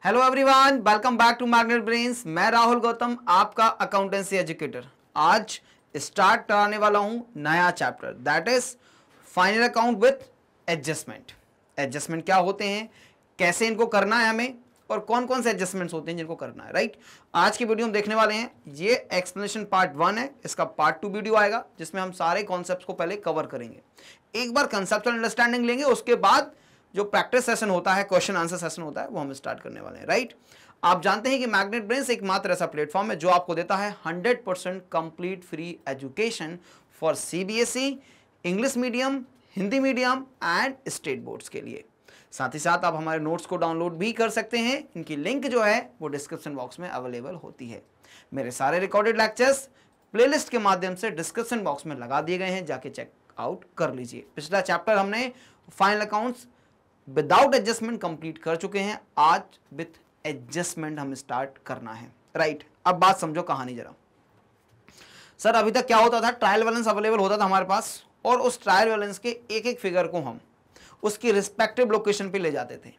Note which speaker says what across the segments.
Speaker 1: Hello everyone, welcome back to Magnet Brains. मैं राहुल गौतम, आपका accountancy educator. आज स्टार्ट कराने वाला हूं नया chapter, that is final account with adjustment. Adjustment क्या होते हैं, कैसे इनको करना है हमें, और कौन कौन से एडजस्टमेंट्स होते हैं जिनको करना है, राइट। आज की वीडियो हम देखने वाले हैं, ये एक्सप्लेनेशन पार्ट 1 है। इसका पार्ट 2 वीडियो आएगा जिसमें हम सारे कॉन्सेप्ट्स को पहले कवर करेंगे। एक बार कंसेप्चुअल अंडरस्टैंडिंग लेंगे, उसके बाद जो प्रैक्टिस सेशन होता है, क्वेश्चन आंसर सेशन होता है, वो हम स्टार्ट करने वाले हैं, राइट। आप जानते हैं कि मैग्नेट ब्रेन्स एकमात्र ऐसा प्लेटफॉर्म है जो आपको देता है 100% complete free education for CBSE, English medium, Hindi medium and state boards के लिए। साथ ही साथ आप हमारे नोट्स को डाउनलोड भी कर सकते हैं। इनकी लिंक जो है वो डिस्क्रिप्शन बॉक्स में अवेलेबल होती है। मेरे सारे रिकॉर्डेड लेक्चर्स प्लेलिस्ट के माध्यम से डिस्क्रिप्शन बॉक्स में लगा दिए गए हैं, जाके चेक आउट कर लीजिए। पिछला चैप्टर हमने final accounts without adjustment complete कर चुके हैं। आज विथ एडजस्टमेंट हम स्टार्ट करना है, राइट। अब बात समझो कहानी जरा। सर अभी तक क्या होता था, ट्रायल बैलेंस अवेलेबल होता था हमारे पास, और उस ट्रायल बैलेंस के एक एक फिगर को हम उसकी रिस्पेक्टिव लोकेशन पे ले जाते थे।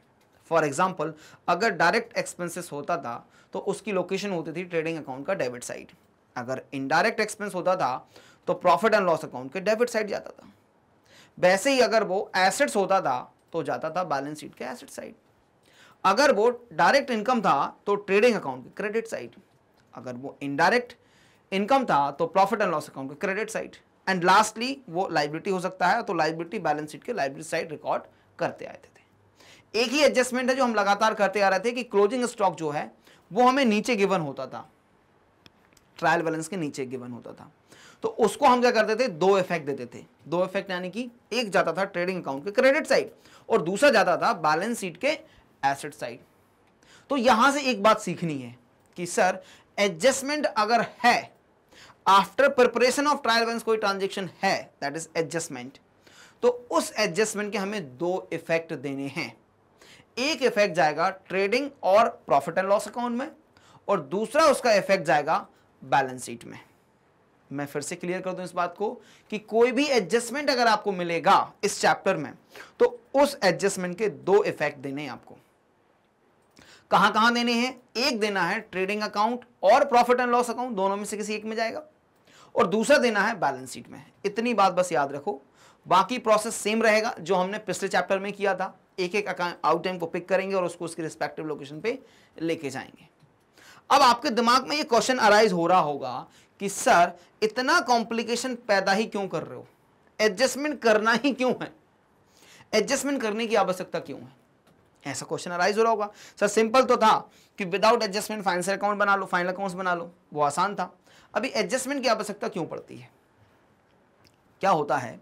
Speaker 1: फॉर एग्जांपल, अगर डायरेक्ट एक्सपेंसेस होता था तो उसकी लोकेशन होती थी ट्रेडिंग अकाउंट का डेबिट साइड। अगर इनडायरेक्ट एक्सपेंस होता था तो प्रॉफिट एंड लॉस अकाउंट के डेबिट साइड जाता था। वैसे ही अगर वो एसेट्स होता था तो जाता था बैलेंस शीट के एसेट साइड। अगर वो डायरेक्ट इनकम था तो ट्रेडिंग अकाउंट के क्रेडिट साइड। अगर वो इनडायरेक्ट इनकम था तो प्रॉफिट एंड लॉस अकाउंट के क्रेडिट साइड। एंड लास्टली वो लाइबिलिटी हो सकता है तो लाइबिलिटी बैलेंस शीट के लाइबिलिटी साइड रिकॉर्ड करते आए थे। एक ही एडजस्टमेंट है जो हम लगातार करते आ रहे थे कि क्लोजिंग स्टॉक जो है वो हमें नीचे गिवन होता था, ट्रायल बैलेंस के नीचे गिवन होता था। तो उसको हम क्या करते थे, दो इफेक्ट देते थे। दो इफेक्ट यानी कि एक जाता था ट्रेडिंग अकाउंट के क्रेडिट साइड और दूसरा जाता था बैलेंस शीट के एसेट साइड। तो यहां से एक बात सीखनी है कि सर एडजस्टमेंट अगर है, after preparation of trial balance कोई ट्रांजेक्शन है, दैट इज एडजस्टमेंट, तो उस एडजस्टमेंट के हमें दो इफेक्ट देने हैं। एक इफेक्ट जाएगा ट्रेडिंग और प्रॉफिट एंड लॉस अकाउंट में, और दूसरा उसका इफेक्ट जाएगा बैलेंस शीट में। मैं फिर से क्लियर कर दूं इस बात को कि कोई भी एडजस्टमेंट अगर आपको मिलेगा इस चैप्टर में तो उस एडजस्टमेंट के दो इफेक्ट देने हैं आपको। कहां कहां देने हैं, एक देना है ट्रेडिंग अकाउंट और प्रॉफिट एंड लॉस अकाउंट, दोनों में से किसी एक में जाएगा, और दूसरा देना है बैलेंस शीट में। इतनी बात बस याद रखो, बाकी प्रोसेस सेम रहेगा जो हमने पिछले चैप्टर में किया था। एक एक आउटलाइन को पिक करेंगे और उसको उसकी रिस्पेक्टिव लोकेशन पे लेके जाएंगे। अब आपके दिमाग में ये क्वेश्चन अराइज हो रहा होगा कि सर इतना कॉम्प्लिकेशन पैदा ही क्यों कर रहे हो, एडजस्टमेंट करना ही क्यों है, एडजस्टमेंट करने की आवश्यकता क्यों है, ऐसा क्वेश्चन अराइज हो रहा होगा। सर सिंपल तो था कि विदाउट एडजस्टमेंट फाइनेंशियल अकाउंट बना लो, फाइनल अकाउंट्स बना लो, वो आसान था। अभी एडजस्टमेंट की आवश्यकता क्यों पड़ती है। क्या होता है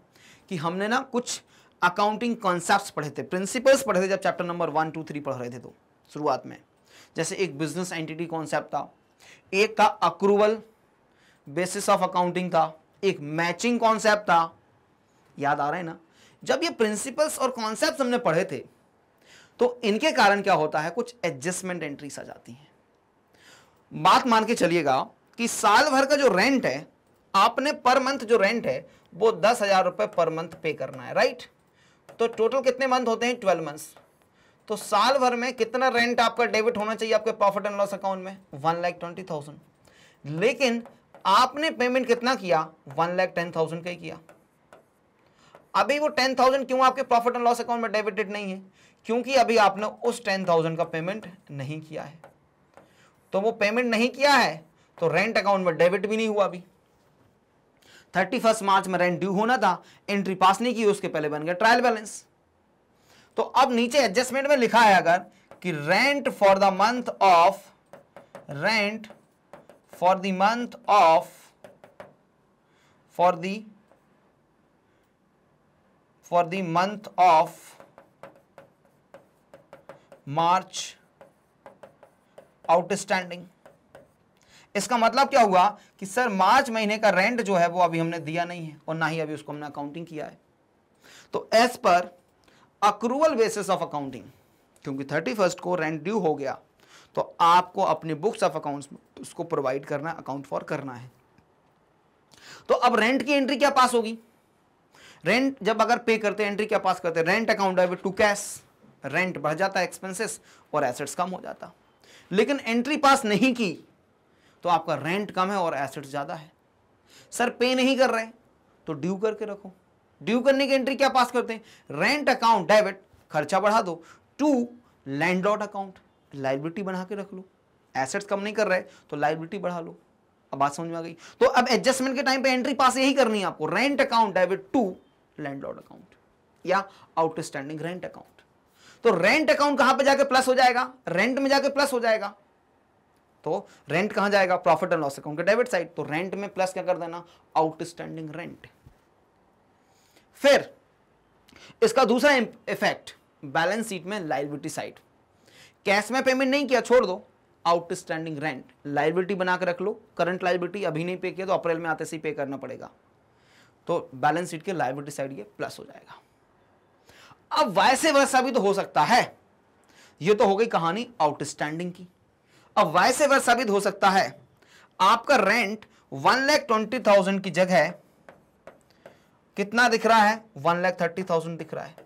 Speaker 1: कि हमने ना कुछ अकाउंटिंग कॉन्सेप्ट्स पढ़े थे, प्रिंसिपल्स पढ़े थे जब चैप्टर नंबर 1, 2, 3 पढ़ रहे थे तो शुरुआत में। जैसे एक बिजनेस एंटिटी कॉन्सेप्ट था, एक था अक्रूवल बेसिस ऑफ अकाउंटिंग था, एक मैचिंग कॉन्सेप्ट था। याद आ रहा है ना। जब ये प्रिंसिपल्स और कॉन्सेप्ट्स हमने पढ़े थे तो इनके कारण क्या होता है, कुछ एडजस्टमेंट एंट्रीज आ जाती हैं। बात मान के चलिएगा कि साल भर का जो रेंट है, आपने पर मंथ जो रेंट है वो 10,000 रुपए पर मंथ पे करना है, राइट। तो टोटल कितने मंथ होते हैं, 12 मंथ्स। तो साल भर में कितना रेंट आपका डेबिट होना चाहिए आपके प्रॉफिट एंड लॉस अकाउंट में, 1,20,000। लेकिन आपने पेमेंट कितना किया, 1,10,000 का ही किया। अभी वो 10,000 क्यों आपके प्रॉफिट एंड लॉस अकाउंट में डेबिटेड नहीं है, क्योंकि अभी आपने उस 10,000 का पेमेंट नहीं किया है। तो वो पेमेंट नहीं किया है तो रेंट अकाउंट में डेबिट भी नहीं हुआ। अभी 31 मार्च में रेंट ड्यू होना था, एंट्री पास नहीं की, उसके पहले बन गया ट्रायल बैलेंस। तो अब नीचे एडजस्टमेंट में लिखा है अगर कि rent for the month of, rent for the month of, for the month of March outstanding. इसका मतलब क्या हुआ कि सर मार्च महीने का रेंट जो है वो अभी हमने दिया नहीं है और ना ही अभी उसको हमने अकाउंटिंग किया है। तो as per accrual basis of accounting, क्योंकि 31 को रेंट ड्यू हो गया तो आपको अपने बुक्स ऑफ अकाउंट्स में उसको प्रोवाइड करना, अकाउंट फॉर करना है। तो अब रेंट की एंट्री क्या पास होगी, रेंट जब अगर पे करते हैं एंट्री क्या पास करते हैं, rent account debit to cash, rent बढ़ जाता है, एक्सपेंसेस, और एसेट्स कम हो जाता। लेकिन एंट्री पास नहीं की तो आपका रेंट कम है और एसेट्स ज्यादा है। सर पे नहीं कर रहे तो ड्यू करके रखो। ड्यू करने की एंट्री क्या पास करते हैं? रेंट अकाउंट डेबिट, खर्चा बढ़ा दो, टू लैंडलॉर्ड अकाउंट, लायबिलिटी बना के रख लो। एसेट्स कम नहीं कर रहे तो लायबिलिटी बढ़ा लो। अब बात समझ में आ गई? तो अब एडजस्टमेंट के टाइम पे एंट्री पास यही करनी है आपको, rent account debit to landlord account या आउटस्टैंडिंग रेंट अकाउंट। तो रेंट अकाउंट कहां पे जाके प्लस हो जाएगा? रेंट में जाके प्लस हो जाएगा। तो रेंट कहां जाएगा? प्रॉफिट एंड लॉस अकाउंट के डेबिट साइड। तो रेंट में प्लस क्या कर देना? Outstanding rent. फिर इसका दूसरा इफेक्ट बैलेंस शीट में लायबिलिटी साइड। कैश में पेमेंट नहीं किया, छोड़ दो, आउटस्टैंडिंग रेंट लायबिलिटी बना के रख लो। करंट लायबिलिटी अभी नहीं पे किया तो अप्रैल में आते से ही पे करना पड़ेगा। तो बैलेंस शीट के लायबिलिटी साइड ये प्लस हो जाएगा। अब वैसे वैसा भी तो हो सकता है, ये तो हो गई कहानी आउटस्टैंडिंग की। अब वैसे वैसा भी हो सकता है आपका रेंट 1,20,000 की जगह कितना दिख रहा है? 1,30,000 दिख रहा है।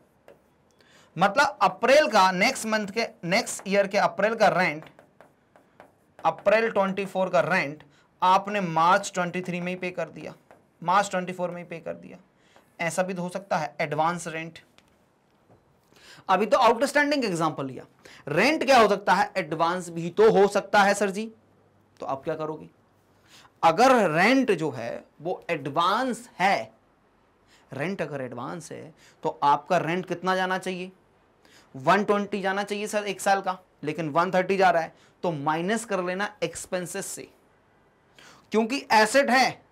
Speaker 1: मतलब अप्रैल का, नेक्स्ट मंथ के, नेक्स्ट ईयर के अप्रैल का रेंट, अप्रैल 24 का रेंट आपने मार्च 23 में ही पे कर दिया, मार्च 24 में ही पे कर दिया। ऐसा भी तो हो सकता है, एडवांस रेंट। अभी तो आउटस्टैंडिंग एग्जांपल लिया, रेंट क्या हो सकता है? एडवांस भी तो हो सकता है सर जी। तो आप क्या करोगे? अगर रेंट जो है वो एडवांस है, रेंट अगर एडवांस है तो आपका रेंट कितना जाना चाहिए? 120 जाना चाहिए सर एक साल का, लेकिन 130 जा रहा है। तो माइनस कर लेना एक्सपेंसेस से, क्योंकि एसेट है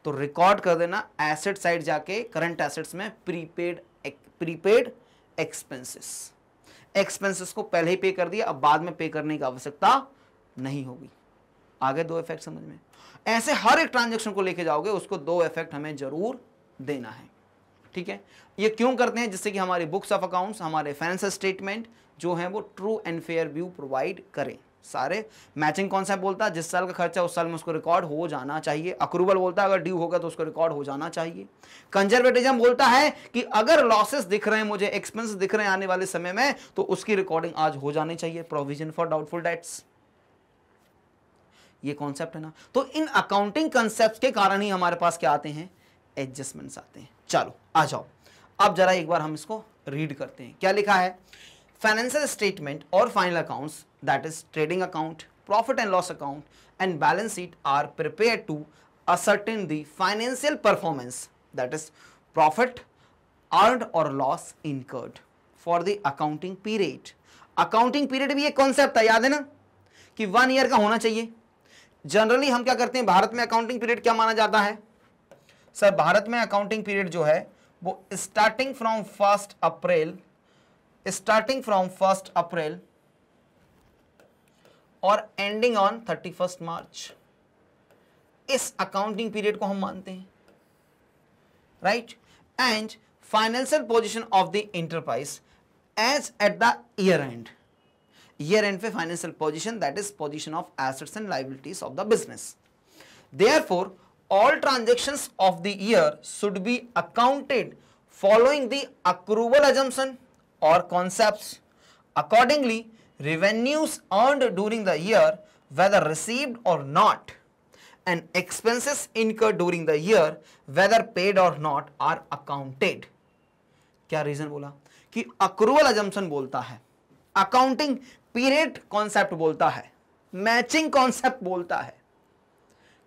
Speaker 1: तो रिकॉर्ड कर देना एसेट साइड जाके करंट एसेट्स में प्रीपेड एक्सपेंसेस। एक्सपेंसेस को पहले ही पे कर दिया, अब बाद में पे करने की आवश्यकता नहीं होगी। आगे दो इफेक्ट समझ में? ऐसे हर एक ट्रांजैक्शन को लेके जाओगे उसको दो इफेक्ट हमें जरूर देना है, ठीक है? ये क्यों करते हैं? जिससे कि हमारी बुक्स ऑफ अकाउंट्स, हमारे फाइनेंशियल स्टेटमेंट जो है वो true and fair view provide करें। सारे मैचिंग कॉन्सेप्ट बोलता है जिस साल का खर्चा उस साल में उसको रिकॉर्ड हो जाना चाहिए। अक्रूवल बोलता है अगर ड्यू होगा तो उसको रिकॉर्ड हो जाना चाहिए। कंजर्वेटिज्म बोलता है कि अगर लॉसेस दिख रहे हैं मुझे, एक्सपेंस दिख रहे हैं आने वाले समय में, तो उसकी रिकॉर्डिंग आज हो जानी चाहिए। प्रोविजन फॉर डाउटफुल डेट्स, ये कॉन्सेप्ट है ना। तो इन अकाउंटिंग कॉन्सेप्ट के कारण ही हमारे पास क्या आते हैं? एडजस्टमेंट्स आते हैं। चलो आ जाओ, अब जरा एक बार हम इसको रीड करते हैं। क्या लिखा है? फाइनेंशियल स्टेटमेंट और final accounts, that is trading account, profit and loss account and balance sheet are prepared to ascertain the financial performance, that is profit earned or loss incurred for the accounting period. Accounting period भी एक concept है, याद है ना, कि 1 year का होना चाहिए। जनरली हम क्या करते हैं, भारत में अकाउंटिंग पीरियड क्या माना जाता है? सर भारत में अकाउंटिंग पीरियड जो है वो स्टार्टिंग फ्रॉम 1 अप्रैल और एंडिंग ऑन 31 मार्च, इस अकाउंटिंग पीरियड को हम मानते हैं, right. And financial position of the enterprise as at the year end, year end पे financial position, that is position of assets and liabilities of the business. Therefore all transactions of the year should be accounted following the accrual assumption or concepts. Accordingly, revenues earned during the year, whether received or not, and expenses incurred during the year, whether paid or not, are accounted. क्या reason बोला? कि accrual assumption बोलता है, accounting period concept बोलता है, matching concept बोलता है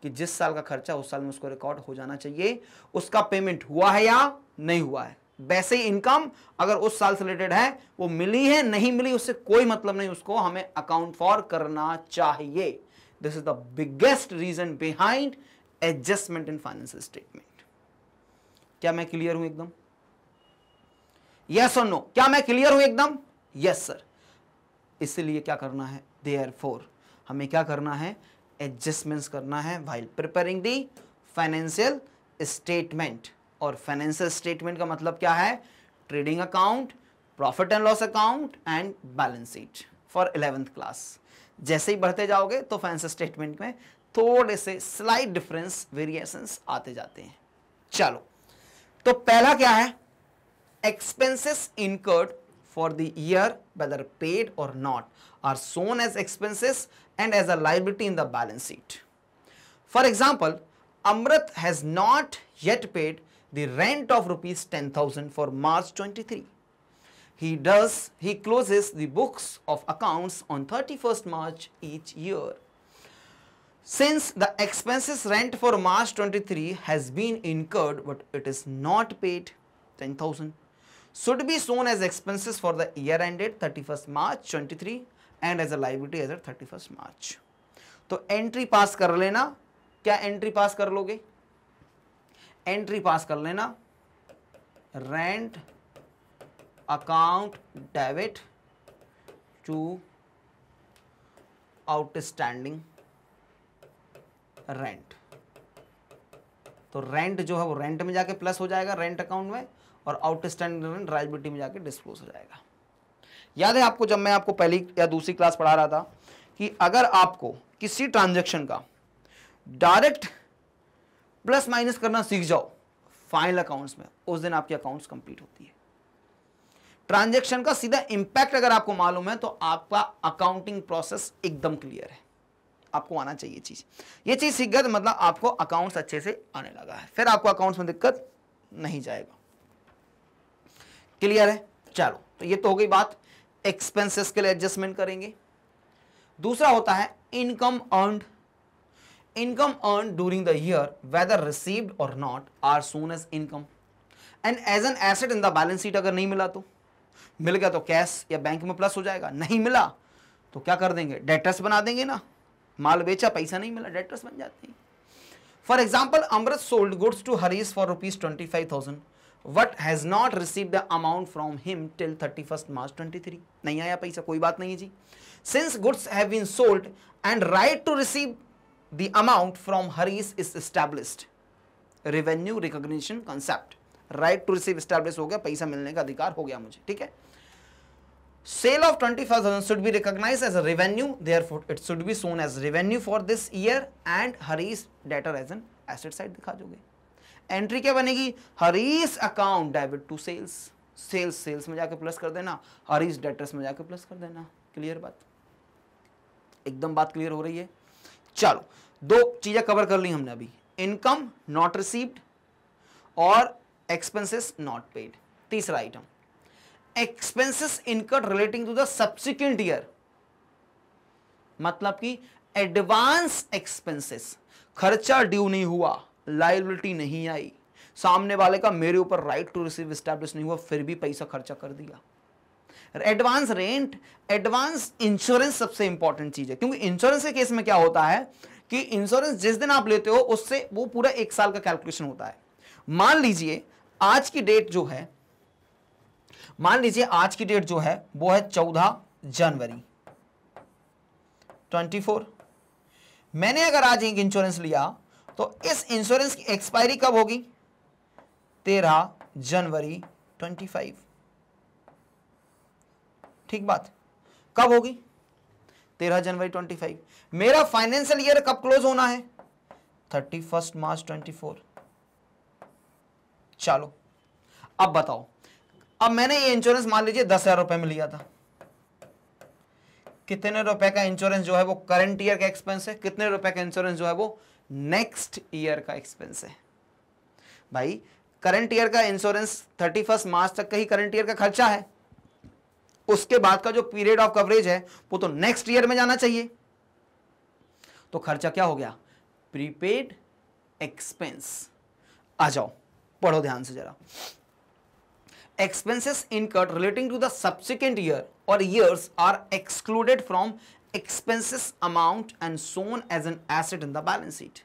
Speaker 1: कि जिस साल का खर्चा उस साल में उसको रिकॉर्ड हो जाना चाहिए, उसका पेमेंट हुआ है या नहीं हुआ है। वैसे ही इनकम अगर उस साल से रिलेटेड है, वो मिली है नहीं मिली उससे कोई मतलब नहीं, उसको हमें अकाउंट फॉर करना चाहिए। This is the biggest reason behind adjustment in financial statement. क्या मैं क्लियर हूं एकदम? यस और नो? क्या मैं क्लियर हूं एकदम? Yes sir. इसलिए क्या करना है, देयरफॉर हमें क्या करना है, एडजस्टमेंट्स करना है while preparing the financial statement. और फाइनेंशियल स्टेटमेंट का मतलब क्या है, trading account, profit and loss account and balance sheet for 11th class. जैसे ही बढ़ते जाओगे तो फाइनेंशियल स्टेटमेंट में थोड़े से स्लाइट डिफरेंस, वेरिएशंस आते जाते हैं। चलो, तो पहला क्या है, expenses incurred for the year, whether paid or not, are shown as expenses and as a liability in the balance sheet. For example, Amrit has not yet paid the rent of rupees 10,000 for March 23. He closes the books of accounts on 31st March each year. Since the expenses rent for March 23 has been incurred but it is not paid, 10,000 should be shown as expenses for the year ended 31st March 23 and as a liability as at 31st March. तो entry pass कर लेना. क्या entry pass कर लोगे? Entry pass कर लेना, rent account debit to outstanding rent. तो rent जो है वो रेंट में जाके प्लस हो जाएगा रेंट अकाउंट में, और आउटस्टैंडिंग रेंट लायबिलिटी में जाके डिस्क्लोज हो जाएगा. याद है आपको जब मैं आपको पहली या दूसरी क्लास पढ़ा रहा था कि अगर आपको किसी ट्रांजैक्शन का डायरेक्ट प्लस माइनस करना सीख जाओ फाइनल अकाउंट्स में, उस दिन आपकी अकाउंट्स कंप्लीट होती है. ट्रांजैक्शन का सीधा इंपैक्ट अगर आपको मालूम है तो आपका अकाउंटिंग प्रोसेस एकदम क्लियर है. आपको आना चाहिए चीज. ये चीज सीख गए तो मतलब आपको अकाउंट्स अच्छे से आने लगा है, फिर आपको अकाउंट्स में दिक्कत नहीं जाएगा. क्लियर है? चलो, तो ये तो हो गई बात. एक्सपेंसेस के लिए एडजस्टमेंट करेंगे. दूसरा होता है income earned. Income earned during the year whether received और not are shown as income and as an asset in the balance sheet. अगर नहीं मिला तो, मिल गया तो कैश या बैंक में प्लस हो जाएगा, नहीं मिला तो क्या कर देंगे? डेटर्स बना देंगे ना. माल बेचा, पैसा नहीं मिला, डेटर्स बन जाते हैं. For example, Amrit sold goods to Harish for ₹25,000 What has not received the amount from him till 31st March 23. नहीं आया पैसा, कोई बात नहीं है जी. Since goods have been sold and right to receive the amount from Harish is established. Revenue recognition concept. Right to receive established हो गया, पैसा मिलने का अधिकार हो गया मुझे. ठीक है. Sale of 25,000 should be recognized as a revenue. Therefore, it should be shown as revenue for this year and Harish debtor as an asset side दिखा दोगे. एंट्री क्या बनेगी? Harish account debit to sales. Sales में जाके plus कर देना, Harish debtors में जाके प्लस कर देना. क्लियर बात? एकदम बात क्लियर हो रही है. चलो, दो चीजें कवर कर ली हमने अभी, इनकम नॉट रिसीव्ड और एक्सपेंसेस नॉट पेड. तीसरा item, expenses incurred relating to the subsequent year. मतलब कि एडवांस एक्सपेंसेस, खर्चा ड्यू नहीं हुआ, लायबिलिटी नहीं आई, सामने वाले का मेरे ऊपर राइट टू रिसीव एस्टैब्लिश नहीं हुआ, फिर भी पैसा खर्चा कर दिया. एडवांस रेंट, एडवांस इंश्योरेंस सबसे इंपॉर्टेंट चीज है, क्योंकि इंश्योरेंस के केस में क्या होता है कि इंश्योरेंस जिस दिन आप लेते हो उससे वो पूरा 1 साल का कैलकुलेशन होता है. मान लीजिए आज की डेट जो है, वो है 14 जनवरी 24. मैंने अगर आज एक इंश्योरेंस लिया तो इस इंश्योरेंस की एक्सपायरी कब होगी? 13 जनवरी 25. ठीक बात? कब होगी? 13 जनवरी 25. मेरा फाइनेंशियल ईयर कब क्लोज होना है? 31 मार्च 24. चलो, अब बताओ, अब मैंने ये इंश्योरेंस मान लीजिए 10,000 रुपए में लिया था. कितने रुपए का इंश्योरेंस जो है वो करंट ईयर का एक्सपेंस है, कितने रुपए का इंश्योरेंस जो है वो नेक्स्ट ईयर का एक्सपेंस है. भाई करंट ईयर का इंश्योरेंस 31 मार्च तक का ही करंट ईयर का खर्चा है, उसके बाद का जो पीरियड ऑफ कवरेज है वो तो नेक्स्ट ईयर में जाना चाहिए. तो खर्चा क्या हो गया? Prepaid expense. आ जाओ, पढ़ो ध्यान से जरा. Expenses incurred relating to the subsequent year or years are excluded from expenses amount and shown as an asset in the balance sheet.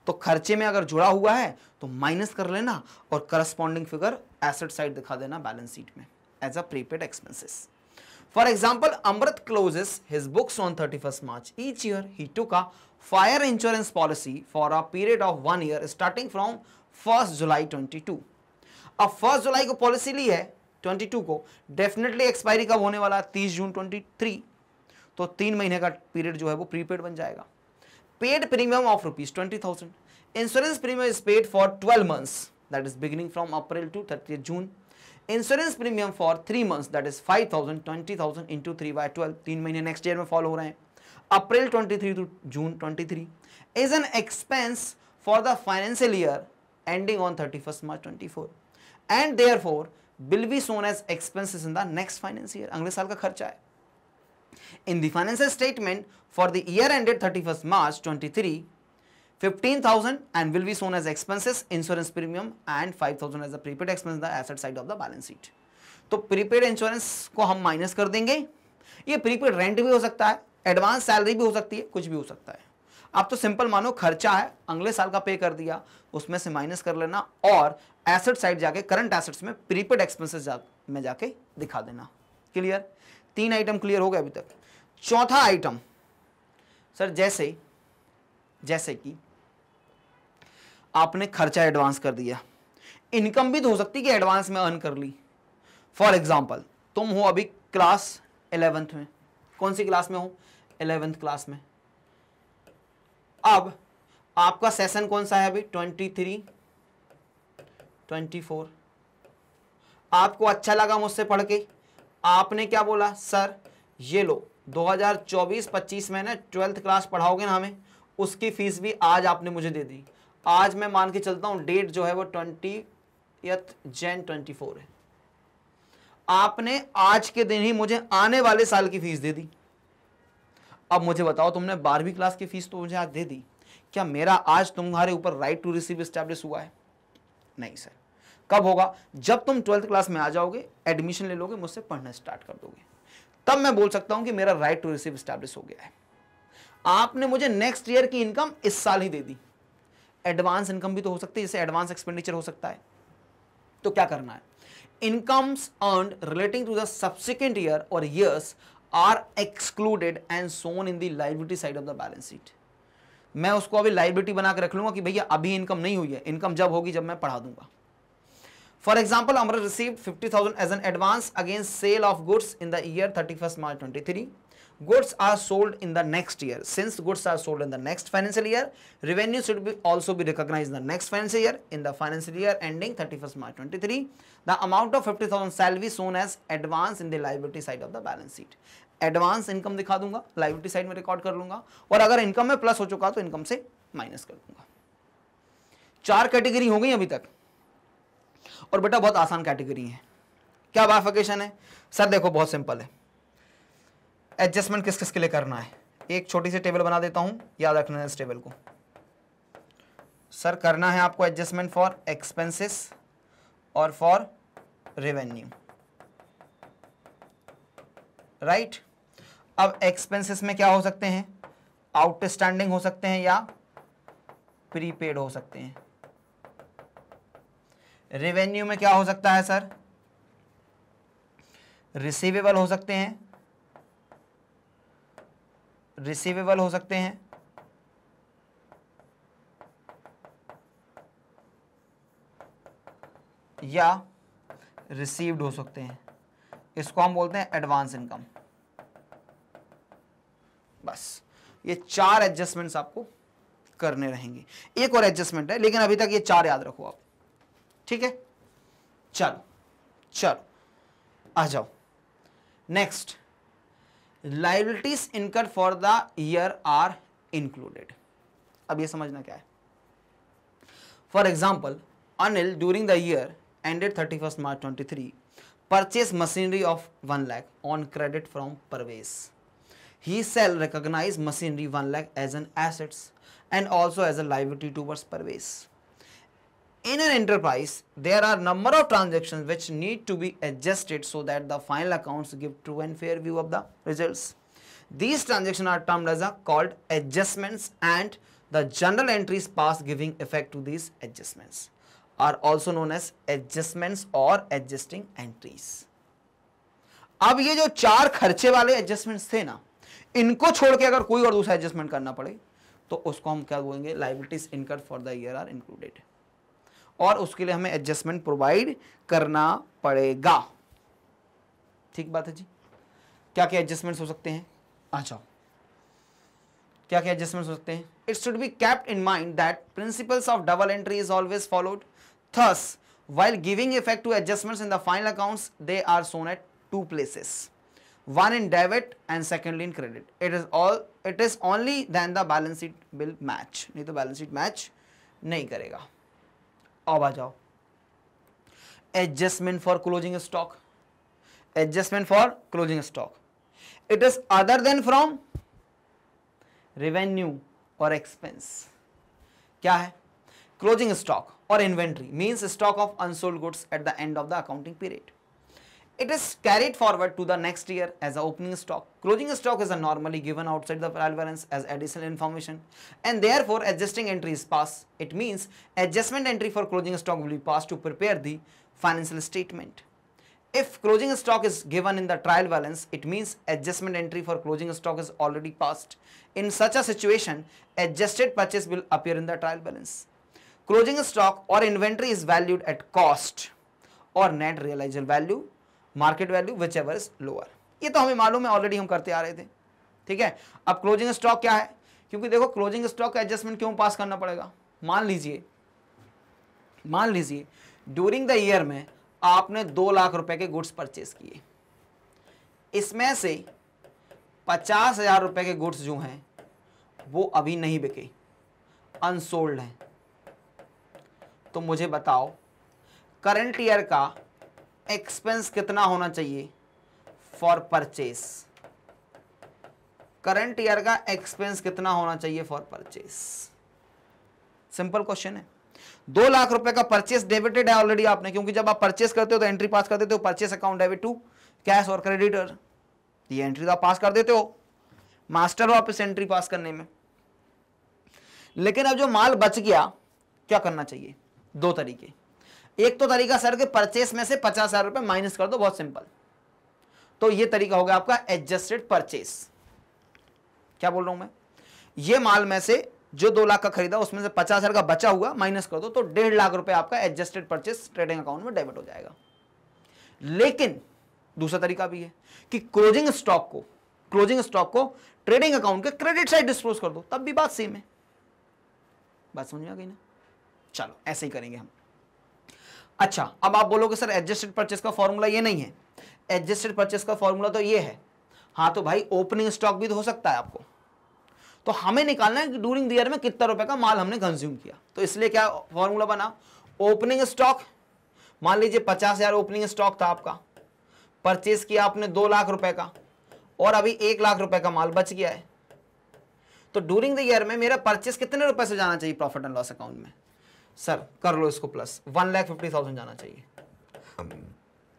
Speaker 1: तो खर्चे में अगर जुड़ा हुआ है तो माइनस कर लेना और करस्पॉन्डिंग फिगर एसेट साइड दिखा देना बैलेंस शीट में as a prepaid expenses. For example, Amrit closes his books on 31st March. Each year he took a fire insurance policy for a period of 1 year starting from 1st July 22. अब 1 जुलाई को policy ली है 22 को, definitely expiry कब होने वाला? 30 जून 23. तो 3 महीने का पीरियड जो है वो प्रीपेड बन जाएगा. Paid premium of ₹20,000. Insurance premium is paid for 12 months, that is beginning from April to 30th June. Insurance premium for 3 months that is 5,000 20,000 into 3/12, 3 महीने नेक्स्ट ईयर में फॉलो हो रहे हैं, April 23 to June 23, is an expense for the financial year ending on 31st March 24 and therefore will be shown as expenses in the next financial year, अगले साल का खर्चा है. In the financial statement for the year ended 31st March 23, 15,000 and will be shown as expenses, insurance premium and 5,000 as a prepaid expense in the asset side of the balance sheet. तो prepaid insurance को हम minus कर देंगे. ये prepaid rent भी हो सकता है, एडवांस सैलरी भी हो सकती है, कुछ भी हो सकता है. आप तो सिंपल मानो खर्चा है, अगले साल का पे कर दिया, उसमें से माइनस कर लेना और एसेट साइड जाके करंट एसेट्स में प्रीपेड एक्सपेंसेस में जाके दिखा देना. क्लियर? 3 आइटम क्लियर हो गए अभी तक. चौथा आइटम सर, जैसे कि आपने खर्चा एडवांस कर दिया, इनकम भी तो हो सकती है कि एडवांस में अर्न कर ली. फॉर एग्जांपल, तुम हो अभी क्लास 11th में. कौन सी क्लास में हो? 11th क्लास में. अब आपका सेशन कौन सा है अभी? 23 24. आपको अच्छा लगा मुझसे पढ़ के, आपने क्या बोला, सर ये लो 2024-25 में ना 12th क्लास पढ़ाओगे ना हमें, उसकी फीस भी आज आपने मुझे दे दी. आज मैं मान के चलता हूं डेट जो है वो 20th Jan 24 है. आपने आज के दिन ही मुझे आने वाले साल की फीस दे दी. अब मुझे बताओ, तुमने 12वीं क्लास की फीस तो मुझे आज दे दी, क्या मेरा आज तुम्हारे ऊपर राइट टू रिसीव एस्टैब्लिश हुआ है? नहीं सर. कब होगा? जब तुम 12th क्लास में आ जाओगे, एडमिशन ले लोगे, मुझसे पढ़ना स्टार्ट कर दोगे, तब मैं बोल सकता हूं कि मेरा राइट टू रिसीव एस्टैब्लिश हो गया है. आपने मुझे नेक्स्ट ईयर की इनकम इस साल ही दे दी. एडवांस इनकम भी तो हो सकती है, जैसे एडवांस एक्सपेंडिचर हो सकता है. तो क्या करना है? Incomes earned relating to the subsequent year और years are excluded and shown in the liability side of the balance sheet. मैं उसको अभी लायबिलिटी बना के रख लूंगा कि भैया अभी इनकम नहीं हुई है, इनकम जब होगी जब मैं पढ़ा दूंगा. For example, Amar received 50,000 as an advance against sale of goods in the year 31st March 23. Goods are sold in the next year. Since goods are sold in the next financial year, revenue should also be recognized in the next financial year. In the financial year ending 31st March 23, the amount of 50,000 shall be shown as advance in the liability side of the balance sheet. Advance income दिखा दूंगा, liability side में record कर लूंगा, और अगर income में plus हो चुका तो इनकम से माइनस कर दूंगा. 4 कैटेगरी हो गई अभी तक, और बेटा बहुत आसान कैटेगरी है. क्या बाइफिकेशन है? सर देखो बहुत सिंपल है. एडजस्टमेंट किस किस के लिए करना है? एक छोटी सी टेबल बना देता हूं, याद रखना है इस टेबल को. सर करना है आपको एडजस्टमेंट फॉर एक्सपेंसेस और फॉर रेवेन्यू, राइट. अब एक्सपेंसेस में क्या हो सकते हैं? आउटस्टैंडिंग हो सकते हैं या प्रीपेड हो सकते हैं. रेवेन्यू में क्या हो सकता है सर? रिसीवेबल हो सकते हैं, रिसीवेबल हो सकते हैं, या रिसीव्ड हो सकते हैं. इसको हम बोलते हैं एडवांस इनकम. बस ये 4 एडजस्टमेंट्स आपको करने रहेंगे. एक और एडजस्टमेंट है, लेकिन अभी तक ये 4 याद रखो आप, ठीक है. चलो आ जाओ. Next, liabilities incurred for the year are included. अब ये समझना क्या है. For example, Anil during the year ended 31st March 23 purchase machinery of 1 lakh on credit from Parvez. He shall recognize machinery 1 lakh as an assets and also as a liability towards purchase. In an enterprise, there are number of transactions which need to be adjusted so that the final accounts give true and fair view of the results. These transactions are termed as called adjustments, and the journal entries past giving effect to these adjustments are also known as adjustments or adjusting entries. अब ये जो 4 खर्चे वाले adjustments थे ना, इनको छोड़ के अगर कोई और दूसरा एडजस्टमेंट करना पड़े तो उसको हम क्या बोलेंगे? Liabilities incurred for the year are included. और उसके लिए हमें एडजस्टमेंट प्रोवाइड करना पड़ेगा. ठीक बात है जी. क्या क्या एडजस्टमेंट्स हो सकते हैं? आ जाओ. क्या क्या एडजस्टमेंट्स हो सकते हैं? It should be kept in mind that principles of double entry is always followed. Thus while giving effect to adjustments in the final accounts, they are shown at two places, one in debit and secondly in credit. It is only then the balance sheet will match, नहीं तो balance sheet match नहीं करेगा. अब आ जाओ adjustment for closing stock. Adjustment for closing stock, it is other than from revenue or expense. क्या है? Closing stock or inventory means stock of unsold goods at the end of the accounting period. It is carried forward to the next year as a opening stock. Closing stock is normally given outside the trial balance as additional information, and therefore adjusting entry is passed. It means adjustment entry for closing stock will be passed to prepare the financial statement. If closing stock is given in the trial balance, it means adjustment entry for closing stock is already passed. In such a situation, adjusted purchase will appear in the trial balance. Closing stock or inventory is valued at cost or net realizable value, market value which ever is lower. ये तो हमें मालूम है, already हम करते आ रहे थे. ठीक है. अब क्लोजिंग स्टॉक क्या है? क्योंकि देखो क्लोजिंग स्टॉक का एडजस्टमेंट क्यों पास करना पड़ेगा? मान लीजिए ड्यूरिंग द ईयर में आपने 2 लाख रुपए के गुड्स परचेस किए, इसमें से 50,000 रुपए के गुड्स जो हैं वो अभी नहीं बिके, अनसोल्ड हैं. तो मुझे बताओ करंट ईयर का एक्सपेंस कितना होना चाहिए फॉर परचेस? करंट ईयर का एक्सपेंस कितना होना चाहिए फॉर परचेस? सिंपल क्वेश्चन है. 2 लाख रुपए का परचेस डेबिटेड है ऑलरेडी आपने, क्योंकि जब आप परचेस करते हो तो एंट्री पास कर देते हो purchase account debit to cash और क्रेडिटर. ये एंट्री तो आप पास कर देते हो, मास्टर हो आप इस एंट्री पास करने में. लेकिन अब जो माल बच गया क्या करना चाहिए? 2 तरीके. एक तो तरीका सर के परचेस में से 50,000 रुपए माइनस कर दो, बहुत सिंपल. तो ये तरीका हो गया आपका एडजस्टेड परचेस. क्या बोल रहा हूं मैं? ये माल में से जो 2 लाख का खरीदा उसमें से 50,000 का बचा हुआ माइनस कर दो, तो 1.5 लाख रुपए आपका एडजस्टेड परचेस ट्रेडिंग अकाउंट में डेबिट हो जाएगा. लेकिन दूसरा तरीका भी है कि क्लोजिंग स्टॉक को ट्रेडिंग अकाउंट के क्रेडिट साइड डिस्क्लोज कर दो, तब भी बात सेम है. बात समझ में आ गई ना? चलो ऐसे ही करेंगे हम. अच्छा, अब आप बोलोगे सर एडजस्टेड परचेस का फॉर्मूला ये नहीं है. एडजस्टेड परचेस का फॉर्मूला तो ये है. हाँ तो भाई ओपनिंग स्टॉक भी तो हो सकता है आपको. तो हमें निकालना है कि ड्यूरिंग द ईयर में कितना रुपए का माल हमने कंज्यूम किया. तो इसलिए क्या फॉर्मूला बना? Opening stock. मान लीजिए 50,000 ओपनिंग स्टॉक था आपका, परचेस किया आपने 2 लाख रुपए का, और अभी 1 लाख रुपए का माल बच गया है. तो ड्यूरिंग द ईयर में मेरा परचेस कितने रुपए से जाना चाहिए प्रॉफिट एंड लॉस अकाउंट में? सर कर लो इसको प्लस, 1,50,000 जाना चाहिए.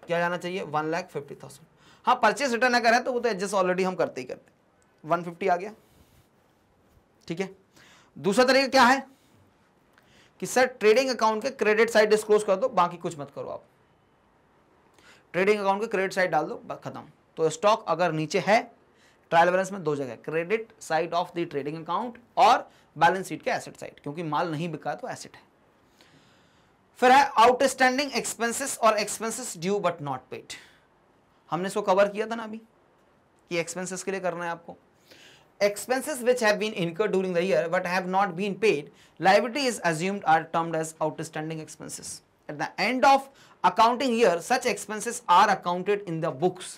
Speaker 1: क्या जाना चाहिए? 1,50,000. हाँ परचेस रिटर्न अगर है तो वो तो एडजस्ट ऑलरेडी हम करते ही करते. 150 आ गया. ठीक है. दूसरा तरीका क्या है कि सर ट्रेडिंग अकाउंट के क्रेडिट साइड डिस्क्लोज कर दो, बाकी कुछ मत करो आप. ट्रेडिंग अकाउंट के क्रेडिट साइड डाल दो, खत्म. तो स्टॉक अगर नीचे है ट्रायल बैलेंस में 2 जगह, credit side of the trading account और बैलेंस शीट के एसेट साइड, क्योंकि माल नहीं बिका तो एसेट है. फिर है आउटस्टैंडिंग एक्सपेंसेस और expenses due but not paid. हमने इसको कवर किया था ना अभी कि एक्सपेंसेस के लिए करना है आपको. Expenses which have been incurred during the year but have not been paid, liability is assumed or termed as outstanding expenses. At the end of accounting year, such expenses are accounted in the books.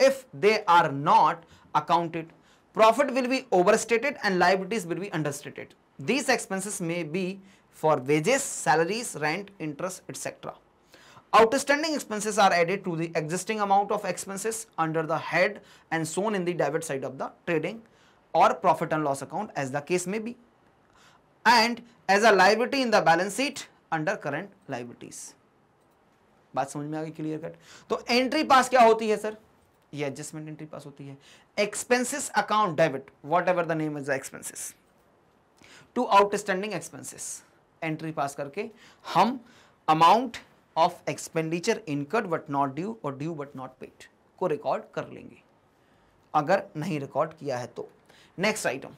Speaker 1: If they are not accounted, profit will be overstated and liabilities will be understated. These expenses may be for wages, salaries, rent, interest, etc. Outstanding expenses are added to the existing amount of expenses under the head and shown in the debit side of the trading or profit and loss account as the case may be, and as a liability in the balance sheet under current liabilities. बात समझ में आ गई? Clear cut. तो entry pass क्या होती है sir? ये adjustment entry pass होती है. Expenses account debit, whatever the name is the expenses, to outstanding expenses. Entry pass करके हम amount of expenditure incurred but not due और ड्यू बट नॉट पेड को रिकॉर्ड कर लेंगे, अगर नहीं रिकॉर्ड किया है तो. नेक्स्ट आइटम,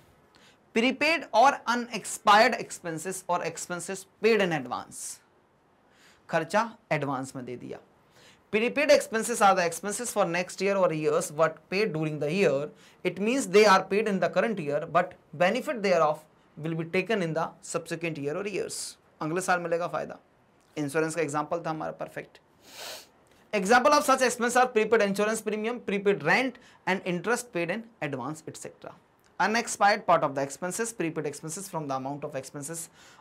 Speaker 1: प्रीपेड और अनएक्सपायर्ड एक्सपेंसेस और एक्सपेंसेस पेड इन एडवांस. खर्चा एडवांस में दे दिया. Prepaid expenses are the expenses for next year or years what paid during the year. It means they are paid in the current year but benefit thereof will be taken in the subsequent year or years. अगले साल मिलेगा फायदा. Insurance का example था हमारा, perfect. Example of such expense are prepaid insurance premium, prepaid rent and interest paid in advance etcetera. Unexpired part of the expenses, prepaid expenses from the amount of expenses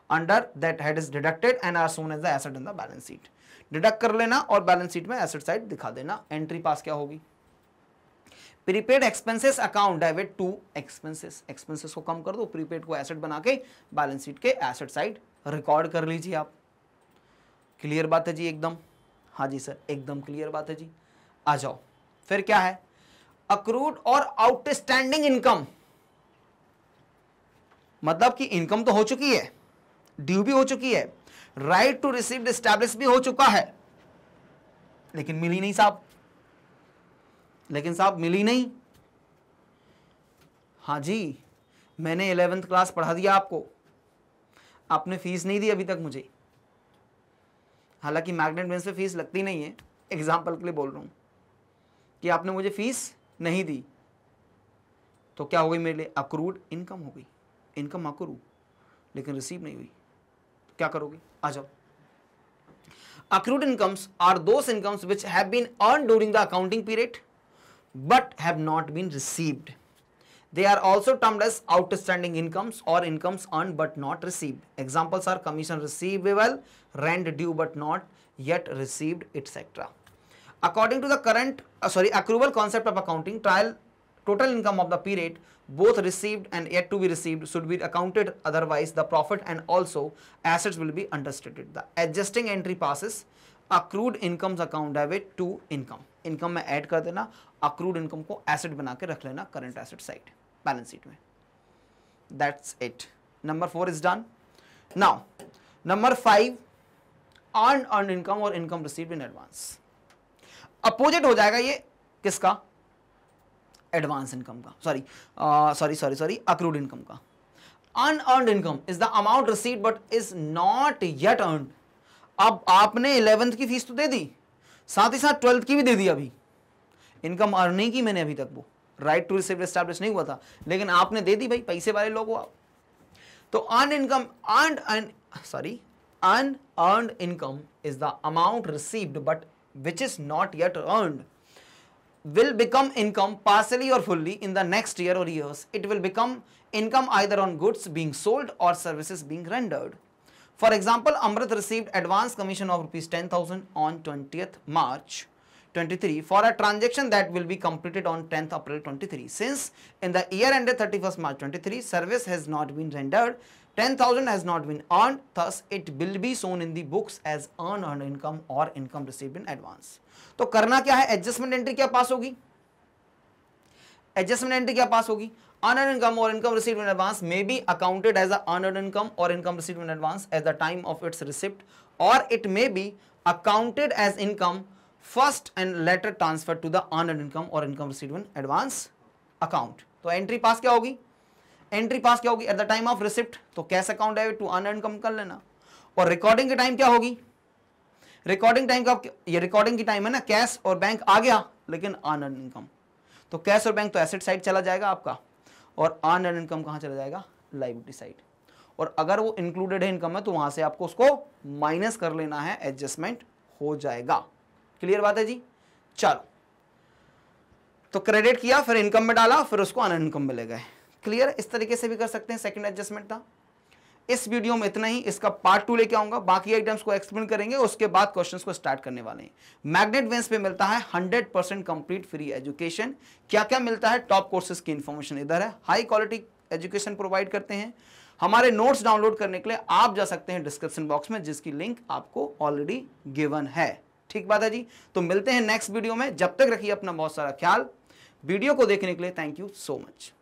Speaker 1: under that head is deducted and are shown as the asset in the balance sheet. Deduct कर लेना और balance sheet में asset side दिखा देना। Entry pass क्या होगी? Prepaid expenses account debit to expenses, expenses को कम कर दो, प्रीपेड को एसेट बना के बैलेंस शीट के एसेट साइड रिकॉर्ड कर लीजिए आप। क्लियर बात है जी एकदम? हाँ जी सर, एकदम क्लियर बात है जी। आ जाओ, फिर क्या है? अक्रूड और आउटस्टैंडिंग इनकम, मतलब कि इनकम तो हो चुकी है, ड्यू भी हो चुकी है, राइट टू रिसीव एस्टैब्लिश भी हो चुका है, लेकिन मिली नहीं साहब, लेकिन साहब मिली नहीं। हाँ जी, मैंने 11th क्लास पढ़ा दिया आपको, आपने फीस नहीं दी अभी तक मुझे। हालांकि मैग्नेट बेंस पे फीस लगती नहीं है, एग्जाम्पल के लिए बोल रहा हूं कि आपने मुझे फीस नहीं दी, तो क्या हो गई मेरे लिए? अक्रूड इनकम हो गई। इनकम अक्रू, लेकिन रिसीव नहीं हुई, तो क्या करोगे? आ जाओ। Accrued incomes are those incomes which have been earned during the accounting period but have not been received. They are also termed as outstanding incomes or incomes earned but not received. Examples are commission receivable, rent due but not yet received, etc. According to the current accrual concept of accounting, total income of the period, both received and yet to be received, should be accounted, otherwise the profit and also assets will be understated. The adjusting entry passes accrued incomes account debit to income. Income में add कर देना, accrued income को asset बना के रख लेना current asset side balance sheet में। That's it. Number 4 is done. Now, number 5, earned income और income received in advance. Opposite हो जाएगा ये किसका? एडवांस इनकम का, सॉरी अक्रूड इनकम का। Unearned income is the amount received but is not yet earned. अब आपने 11th की फीस तो दे दी, साथ ही साथ 12th की भी दे दी, अभी इनकम अर्न नहीं की मैंने अभी तक, वो राइट टू रिसीव एस्टैब्लिश नहीं हुआ था, लेकिन आपने दे दी भाई, पैसे वाले लोग हो आप। तो unearned income is the amount received but which is not yet earned will become income partially or fully in the next year or years. It will become income either on goods being sold or services being rendered. For example, Amrit received advance commission of rupees 10,000 on 20th March 23 for a transaction that will be completed on 10th April 23. Since in the year ended 31st March 23, service has not been rendered, 10,000 has not been earned, thus it will be shown in the books as unearned income or income received in advance. तो करना क्या है? Adjustment entry क्या पास होगी? Adjustment entry क्या पास होगी? unearned income or income received in advance may be accounted as a unearned income or income received in advance at the time of its receipt, or it may be accounted as income first and later transferred to the unearned income or income received in advance account. तो entry pass क्या होगी? Entry pass क्या होगी? At the time of receipt, तो cash account debit to unearned income कर लेना। और recording के टाइम क्या होगी? रिकॉर्डिंग टाइम का, ये रिकॉर्डिंग की टाइम है ना, कैश और बैंक आ गया लेकिन अनअर्न्ड इनकम, तो कैश और बैंक तो एसेट साइड चला जाएगा आपका, और अनअर्न्ड इनकम कहां चला जाएगा? Liability side. और अगर वो इंक्लूडेड है इनकम है तो वहां से आपको उसको माइनस कर लेना है, एडजस्टमेंट हो जाएगा। क्लियर बात है जी? चलो, तो क्रेडिट किया, फिर इनकम में डाला, फिर उसको अनअर्न्ड इनकम में ले गए। क्लियर? इस तरीके से भी कर सकते हैं, सेकंड एडजस्टमेंट था। इस वीडियो में इतना ही, इसका पार्ट 2 लेके आऊंगा, बाकी आइटम्स को एक्सप्लेन करेंगे, उसके बाद क्वेश्चंस को स्टार्ट करने वाले हैं। मैग्नेट वेंस पे मिलता है 100% कंप्लीट फ्री एजुकेशन। क्या क्या मिलता है? टॉप कोर्सेज की इंफॉर्मेशन इधर है, हाई क्वालिटी एजुकेशन प्रोवाइड करते हैं। हमारे नोट्स डाउनलोड करने के लिए आप जा सकते हैं डिस्क्रिप्शन बॉक्स में, जिसकी लिंक आपको ऑलरेडी गिवन है। ठीक बात है जी? तो मिलते हैं नेक्स्ट वीडियो में, जब तक रखिए अपना बहुत सारा ख्याल। वीडियो को देखने के लिए थैंक यू सो मच।